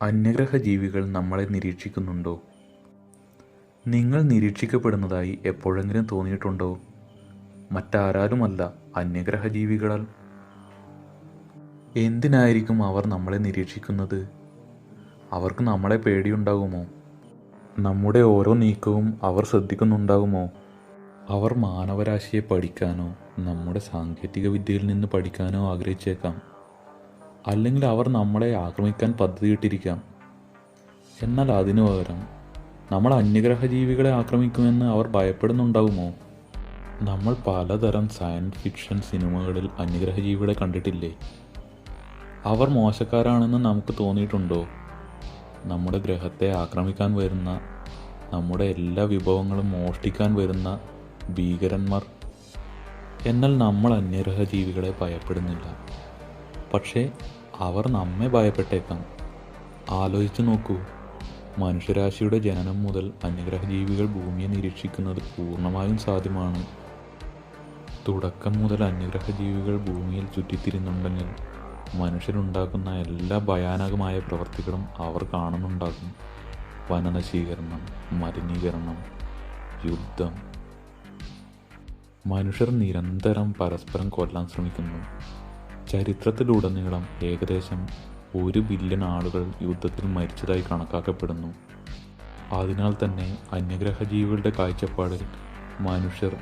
അന്യഗ്രഹ ജീവികൾ നമ്മളെ നിരീക്ഷിക്കുന്നുണ്ടോ? നിങ്ങൾ നിരീക്ഷിക്കപ്പെടുന്നതായി എപ്പോഴെങ്കിലും തോന്നിയിട്ടുണ്ടോ? മറ്റാരാലുമല്ല, അന്യഗ്രഹ ജീവികളാൽ. എന്തിനായിരിക്കും അവർ നമ്മളെ നിരീക്ഷിക്കുന്നത്? അവർക്ക് നമ്മളെ പേടിയുണ്ടാകുമോ? നമ്മുടെ ഓരോ നീക്കവും അവർ ശ്രദ്ധിക്കുന്നുണ്ടാകുമോ? അവർ മാനവരാശിയെ പഠിക്കാനോ നമ്മുടെ സാങ്കേതിക വിദ്യയിൽ നിന്ന് പഠിക്കാനോ ആഗ്രഹിച്ചേക്കാം. അല്ലെങ്കിൽ അവർ നമ്മളെ ആക്രമിക്കാൻ പദ്ധതിയിട്ടിരിക്കാം. എന്നാൽ അതിനു പകരം നമ്മൾ അന്യഗ്രഹ ജീവികളെ ആക്രമിക്കുമെന്ന് അവർ ഭയപ്പെടുന്നുണ്ടാകുമോ? നമ്മൾ പലതരം സയൻസ് ഫിക്ഷൻ സിനിമകളിൽ അന്യഗ്രഹ ജീവികളെ കണ്ടിട്ടില്ലേ? അവർ മോശക്കാരാണെന്ന് നമുക്ക് തോന്നിയിട്ടുണ്ടോ? നമ്മുടെ ഗ്രഹത്തെ ആക്രമിക്കാൻ വരുന്ന, നമ്മുടെ എല്ലാ വിഭവങ്ങളും മോഷ്ടിക്കാൻ വരുന്ന ഭീകരന്മാർ. എന്നാൽ നമ്മൾ അന്യഗ്രഹ ജീവികളെ ഭയപ്പെടുന്നില്ല. പക്ഷേ അവർ നമ്മെ ഭയപ്പെട്ടേക്കാം. ആലോചിച്ചു നോക്കൂ, മനുഷ്യരാശിയുടെ ജനനം മുതൽ അന്യഗ്രഹ ജീവികൾ ഭൂമിയെ നിരീക്ഷിക്കുന്നത് പൂർണ്ണമായും സാധ്യമാണ്. തുടക്കം മുതൽ അന്യഗ്രഹ ജീവികൾ ഭൂമിയിൽ ചുറ്റിത്തിരിഞ്ഞുണ്ടെങ്കിൽ മനുഷ്യരുണ്ടാക്കുന്ന എല്ലാ ഭയാനകമായ പ്രവൃത്തികളും അവർ കാണുന്നുണ്ടാകും. വനനശീകരണം, മലിനീകരണം, യുദ്ധം. മനുഷ്യർ നിരന്തരം പരസ്പരം കൊല്ലാൻ ശ്രമിക്കുന്നു. ചരിത്രത്തിലുടനീളം ഏകദേശം 1 ബില്യൺ ആളുകൾ യുദ്ധത്തിൽ മരിച്ചതായി കണക്കാക്കപ്പെടുന്നു. അതിനാൽ തന്നെ അന്യഗ്രഹ ജീവികളുടെ കാഴ്ചപ്പാടിൽ മനുഷ്യർ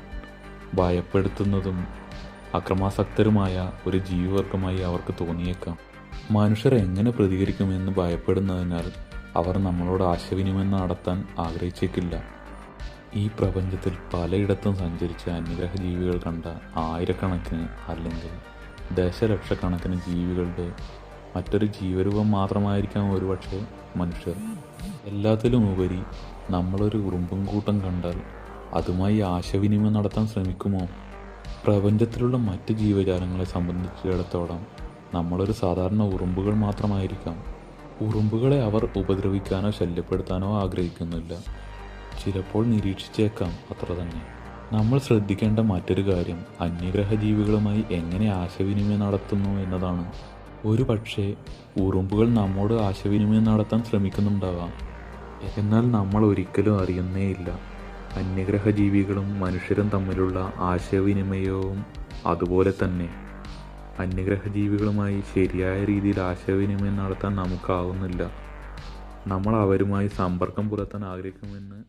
ഭയപ്പെടുത്തുന്നതും അക്രമാസക്തരുമായ ഒരു ജീവിവർഗമായി അവർക്ക് തോന്നിയേക്കാം. മനുഷ്യർ എങ്ങനെ പ്രതികരിക്കുമെന്ന് ഭയപ്പെടുന്നതിനാൽ അവർ നമ്മളോട് ആശയവിനിമയം നടത്താൻ ആഗ്രഹിച്ചേക്കില്ല. ഈ പ്രപഞ്ചത്തിൽ പലയിടത്തും സഞ്ചരിച്ച അന്യഗ്രഹ ജീവികൾ കണ്ട ആയിരക്കണക്കിന് അല്ലെങ്കിൽ ദശലക്ഷക്കണക്കിന് ജീവികളുടെ മറ്റൊരു ജീവരൂപം മാത്രമായിരിക്കാം ഒരുപക്ഷെ മനുഷ്യർ. എല്ലാത്തിലുമുപരി നമ്മളൊരു ഉറുമ്പും കൂട്ടം കണ്ടാൽ അതുമായി ആശയവിനിമയം നടത്താൻ ശ്രമിക്കുമോ? പ്രപഞ്ചത്തിലുള്ള മറ്റ് ജീവജാലങ്ങളെ സംബന്ധിച്ചിടത്തോളം നമ്മളൊരു സാധാരണ ഉറുമ്പുകൾ മാത്രമായിരിക്കാം. ഉറുമ്പുകളെ അവർ ഉപദ്രവിക്കാനോ ശല്യപ്പെടുത്താനോ ആഗ്രഹിക്കുന്നില്ല. ചിലപ്പോൾ നിരീക്ഷിച്ചേക്കാം, അത്ര തന്നെ. നമ്മൾ ശ്രദ്ധിക്കേണ്ട മറ്റൊരു കാര്യം അന്യഗ്രഹ ജീവികളുമായി എങ്ങനെ ആശയവിനിമയം നടത്തുന്നു എന്നതാണ്. ഒരു പക്ഷേ ഉറുമ്പുകൾ നമ്മോട് ആശയവിനിമയം നടത്താൻ ശ്രമിക്കുന്നുണ്ടാവാം. എന്നാൽ നമ്മൾ ഒരിക്കലും അറിയുന്നേയില്ല. അന്യഗ്രഹ ജീവികളും മനുഷ്യരും തമ്മിലുള്ള ആശയവിനിമയവും അതുപോലെ തന്നെ. അന്യഗ്രഹ ജീവികളുമായി ശരിയായ രീതിയിൽ ആശയവിനിമയം നടത്താൻ നമുക്കാവുന്നില്ല. നമ്മൾ അവരുമായി സമ്പർക്കം പുലർത്താൻ ആഗ്രഹിക്കുമെന്ന്